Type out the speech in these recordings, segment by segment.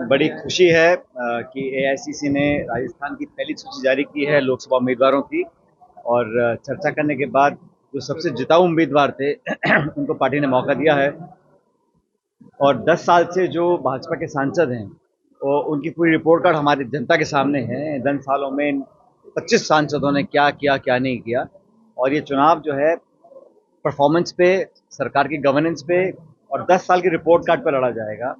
बड़ी खुशी है कि एआईसीसी ने राजस्थान की पहली सूची जारी की है लोकसभा उम्मीदवारों की। और चर्चा करने के बाद जो सबसे जिताऊ उम्मीदवार थे उनको पार्टी ने मौका दिया है। और 10 साल से जो भाजपा के सांसद हैं वो उनकी पूरी रिपोर्ट कार्ड हमारी जनता के सामने है। 10 सालों में 25 सांसदों ने क्या किया क्या नहीं किया। और ये चुनाव जो है परफॉर्मेंस पे, सरकार की गवर्नेंस पे और 10 साल की रिपोर्ट कार्ड पर लड़ा जाएगा।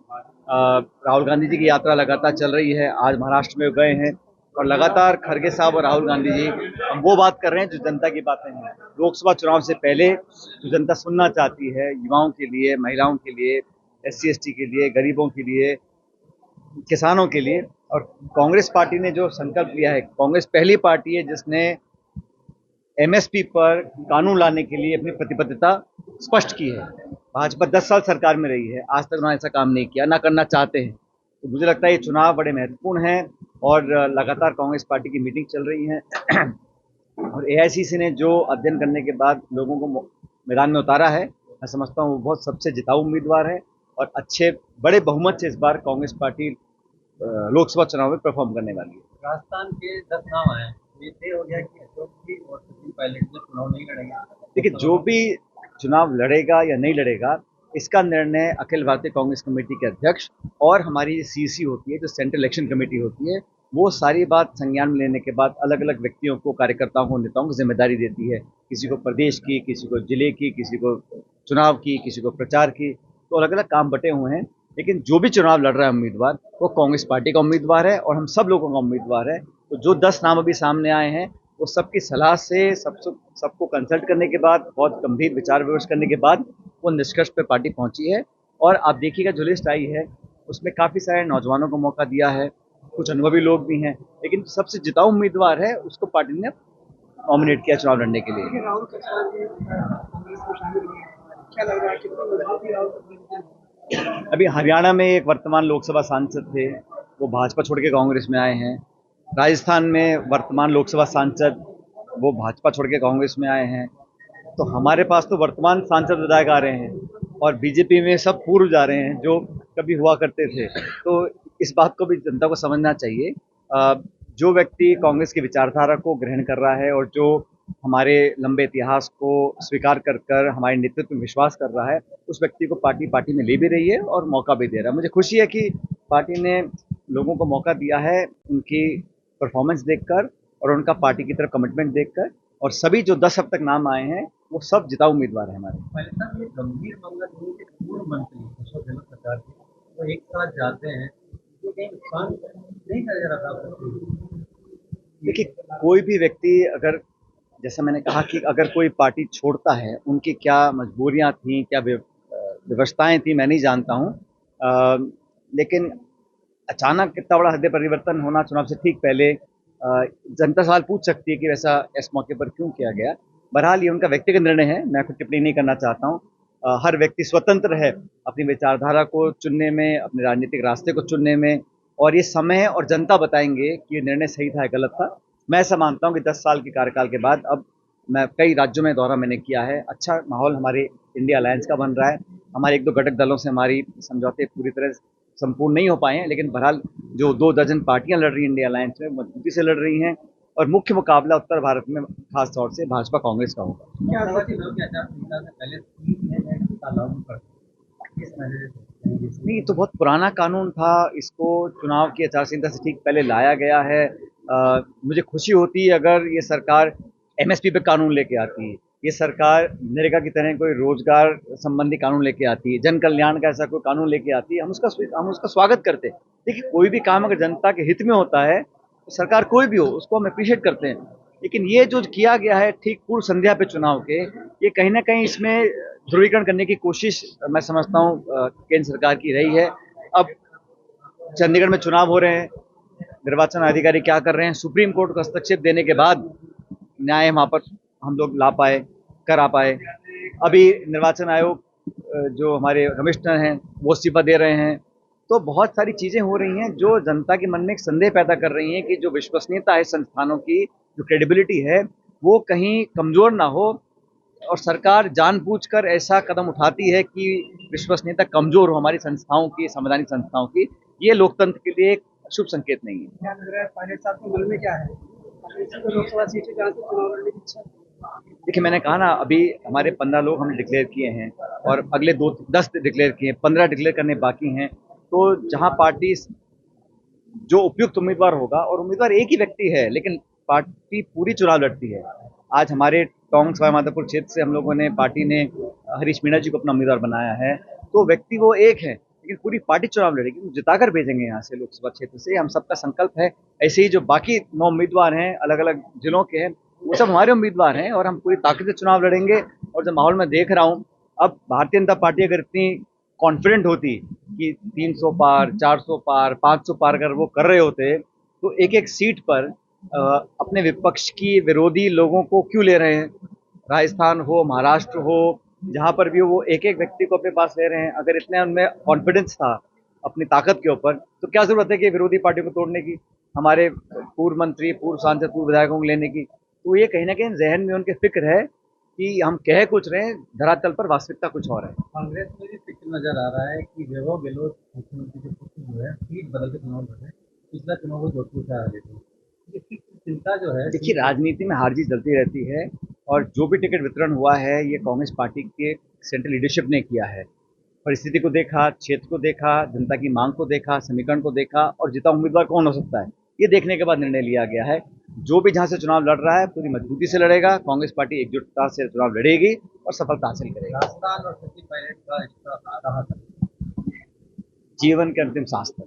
राहुल गांधी जी की यात्रा लगातार चल रही है। आज महाराष्ट्र में गए हैं और लगातार खड़गे साहब और राहुल गांधी जी हम वो बात कर रहे हैं जो जनता की बातें हैं। लोकसभा चुनाव से पहले जो जनता सुनना चाहती है, युवाओं के लिए, महिलाओं के लिए, SC ST के लिए, गरीबों के लिए, किसानों के लिए। और कांग्रेस पार्टी ने जो संकल्प लिया है, कांग्रेस पहली पार्टी है जिसने MSP पर कानून लाने के लिए अपनी प्रतिबद्धता स्पष्ट की है। भाजपा 10 साल सरकार में रही है, आज तक उन्होंने ऐसा काम नहीं किया, ना करना चाहते हैं। तो मुझे लगता है ये चुनाव बड़े महत्वपूर्ण हैं और लगातार कांग्रेस पार्टी की मीटिंग चल रही है। और AICC ने जो अध्ययन करने के बाद लोगों को मैदान में उतारा है, मैं समझता हूँ वो बहुत सबसे जिताऊ उम्मीदवार है और अच्छे बड़े बहुमत से इस बार कांग्रेस पार्टी लोकसभा चुनाव में परफॉर्म करने वाली है। राजस्थान के 10 नाम आए, ये तय हो गया कि अशोक जी और सचिन पायलट जो चुनाव नहीं लड़ेंगे। देखिए, जो भी चुनाव लड़ेगा या नहीं लड़ेगा इसका निर्णय अखिल भारतीय कांग्रेस कमेटी के अध्यक्ष और हमारी CEC होती है, जो सेंट्रल इलेक्शन कमेटी होती है, वो सारी बात संज्ञान में लेने के बाद अलग अलग व्यक्तियों को, कार्यकर्ताओं को, नेताओं को जिम्मेदारी देती है। किसी को प्रदेश की, किसी को जिले की, किसी को चुनाव की, किसी को प्रचार की, तो अलग अलग काम बटे हुए हैं। लेकिन जो भी चुनाव लड़ रहा है उम्मीदवार, वो कांग्रेस पार्टी का उम्मीदवार है और हम सब लोगों का उम्मीदवार है। तो जो 10 नाम अभी सामने आए हैं वो सबकी सलाह से, सबको कंसल्ट करने के बाद, बहुत गंभीर विचार विमर्श करने के बाद वो निष्कर्ष पे पार्टी पहुंची है। और आप देखिएगा जो लिस्ट आई है उसमें काफ़ी सारे नौजवानों को मौका दिया है, कुछ अनुभवी लोग भी हैं, लेकिन सबसे जिताऊ उम्मीदवार है उसको पार्टी ने नॉमिनेट किया चुनाव लड़ने के लिए। राहुल प्रसाद जी कांग्रेस में शामिल हुए, क्या लग रहा है कितनी मजबूती राहुल? अभी हरियाणा में एक वर्तमान लोकसभा सांसद थे, वो भाजपा छोड़ के कांग्रेस में आए हैं। राजस्थान में वर्तमान लोकसभा सांसद वो भाजपा छोड़ के कांग्रेस में आए हैं। तो हमारे पास तो वर्तमान सांसद विधायक आ रहे हैं और बीजेपी में सब पूर्व जा रहे हैं जो कभी हुआ करते थे। तो इस बात को भी जनता को समझना चाहिए। जो व्यक्ति कांग्रेस की विचारधारा को ग्रहण कर रहा है और जो हमारे लंबे इतिहास को स्वीकार कर कर हमारे नेतृत्व में विश्वास कर रहा है, उस व्यक्ति को पार्टी में ले भी रही है और मौका भी दे रहा है। मुझे खुशी है कि पार्टी ने लोगों को मौका दिया है उनकी परफॉर्मेंस देखकर और उनका पार्टी की तरफ कमिटमेंट देखकर। और सभी जो 10 अब तक नाम आए हैं वो सब जिताऊ उम्मीदवार हैं हमारे। पहले साहब ये गंभीर मामला नहीं है कि पूर्व मंत्री अशोक गहलोत सरकार के वो एक साथ जाते हैं, तो कहीं नुकसान नहीं करेगा राहुल? देखिए, कोई भी व्यक्ति अगर, जैसा मैंने कहा कि अगर कोई पार्टी छोड़ता है, उनकी क्या मजबूरियां थी, क्या व्यवस्थाएं थी, मैं नहीं जानता हूं। लेकिन अचानक इतना बड़ा हृदय परिवर्तन होना चुनाव से ठीक पहले, जनता सवाल पूछ सकती है कि वैसा इस मौके पर क्यों किया गया। बहरहाल ये उनका व्यक्तिगत निर्णय है, मैं कुछ टिप्पणी नहीं करना चाहता हूँ। हर व्यक्ति स्वतंत्र है अपनी विचारधारा को चुनने में, अपने राजनीतिक रास्ते को चुनने में, और ये समय और जनता बताएंगे कि ये निर्णय सही था या गलत था। मैं ऐसा मानता हूँ कि 10 साल के कार्यकाल के बाद अब मैं कई राज्यों में दौरा मैंने किया है, अच्छा माहौल हमारे इंडिया अलायंस का बन रहा है। हमारे 1-2 घटक दलों से हमारी समझौते पूरी तरह संपूर्ण नहीं हो पाए हैं, लेकिन बहरहाल जो 2 दर्जन पार्टियां लड़ रही हैं इंडिया अलायंस में, मजबूती से लड़ रही हैं। और मुख्य मुकाबला उत्तर भारत में खास तौर से भाजपा कांग्रेस का होगा। क्या चुनाव की आचार संहिता से पहले 3 महीने लागू कर किस नजरिए से? नहीं, तो बहुत पुराना कानून था, इसको चुनाव की आचार संहिता से ठीक पहले लाया गया है। मुझे खुशी होती अगर ये सरकार MSP पे कानून लेके आती, ये सरकार नरेगा की तरह कोई रोजगार संबंधी कानून लेके आती, जन कल्याण का ऐसा कोई कानून लेके आती, हम उसका स्वागत करते। देखिए, कोई भी काम अगर जनता के हित में होता है, तो सरकार कोई भी हो उसको हम अप्रिशिएट करते हैं। लेकिन ये जो किया गया है ठीक पूर्व संध्या पे चुनाव के, ये कहीं ना कहीं इसमें ध्रुवीकरण करने की कोशिश मैं समझता हूँ केंद्र सरकार की रही है। अब चंडीगढ़ में चुनाव हो रहे हैं, निर्वाचन अधिकारी क्या कर रहे हैं, सुप्रीम कोर्ट को हस्तक्षेप देने के बाद न्याय वहाँ पर हम लोग ला पाए, करा पाए। अभी निर्वाचन आयोग जो हमारे कमिश्नर हैं वो इस्तीफा दे रहे हैं। तो बहुत सारी चीज़ें हो रही हैं जो जनता के मन में एक संदेह पैदा कर रही हैं कि जो विश्वसनीयता है संस्थानों की, जो क्रेडिबिलिटी है, वो कहीं कमज़ोर ना हो। और सरकार जानबूझकर ऐसा कदम उठाती है कि विश्वसनीयता कमज़ोर हो हमारी संस्थाओं की, संवैधानिक संस्थाओं की। ये लोकतंत्र के लिए एक शुभ संकेत नहीं है। क्या लग रहा है पायलट साहब के मन में क्या है? इसी को लोकसभा सीट है जहाँ से चुनाव लड़ने की इच्छा है। देखिए, मैंने कहा ना, अभी हमारे 15 लोग हमने डिक्लेयर किए हैं और अगले 10 डिक्लेयर किए हैं, 15 डिक्लेयर करने बाकी हैं। तो जहां पार्टी जो उपयुक्त उम्मीदवार होगा, और उम्मीदवार एक ही व्यक्ति है लेकिन पार्टी पूरी चुनाव लड़ती है। आज हमारे टोंक सवाई माधोपुर क्षेत्र से हम लोगों ने, पार्टी ने हरीश मीणा जी को अपना उम्मीदवार बनाया है। तो व्यक्ति वो एक है लेकिन पूरी पार्टी चुनाव लड़ेगी, वो जिताकर भेजेंगे यहाँ से लोकसभा क्षेत्र से, हम सबका संकल्प है। ऐसे ही जो बाकी 9 उम्मीदवार हैं अलग अलग जिलों के हैं, वो सब हमारे उम्मीदवार हैं और हम पूरी ताकत से चुनाव लड़ेंगे। और जो माहौल मैं देख रहा हूँ, अब भारतीय जनता पार्टी अगर इतनी कॉन्फिडेंट होती कि 300 पार, 400 पार, 500 पार अगर वो कर रहे होते, तो एक एक सीट पर अपने विपक्ष की विरोधी लोगों को क्यों ले रहे हैं। राजस्थान हो, महाराष्ट्र हो, जहां पर भी हो, वो एक एक व्यक्ति को अपने पास ले रहे हैं। अगर इतने उनमें कॉन्फिडेंस था अपनी ताकत के ऊपर, तो क्या जरूरत है कि विरोधी पार्टी को तोड़ने की, हमारे पूर्व मंत्री, पूर्व सांसद, पूर्व विधायकों को लेने की। तो ये कहीं ना कहीं जहन में उनके फिक्र है कि हम कह कुछ रहे हैं, धरातल पर वास्तविकता कुछ और है। कांग्रेस में भी फिक्र नजर आ रहा है कि वैभव गहलोत मुख्यमंत्री के पुत्र जो है सीट बदल के चुनाव लड़ रहे हैं। पिछला चुनाव वो जोधपुर से आ रहे थे। इसकी चिंता जो है देखिए, राजनीति में हार जीत चलती रहती है और जो भी टिकट वितरण हुआ है, ये कांग्रेस पार्टी के सेंट्रल लीडरशिप ने किया है। परिस्थिति को देखा, क्षेत्र को देखा, जनता की मांग को देखा, समीकरण को देखा और जीता उम्मीदवार कौन हो सकता है, ये देखने के बाद निर्णय लिया गया है। जो भी जहां से चुनाव लड़ रहा है, पूरी मजबूती से लड़ेगा। कांग्रेस पार्टी एकजुटता से चुनाव लड़ेगी और सफलता हासिल करेगी। राजस्थान और सचिन पायलट का रिश्ता कहाँ तक? जीवन के अंतिम सांस तक।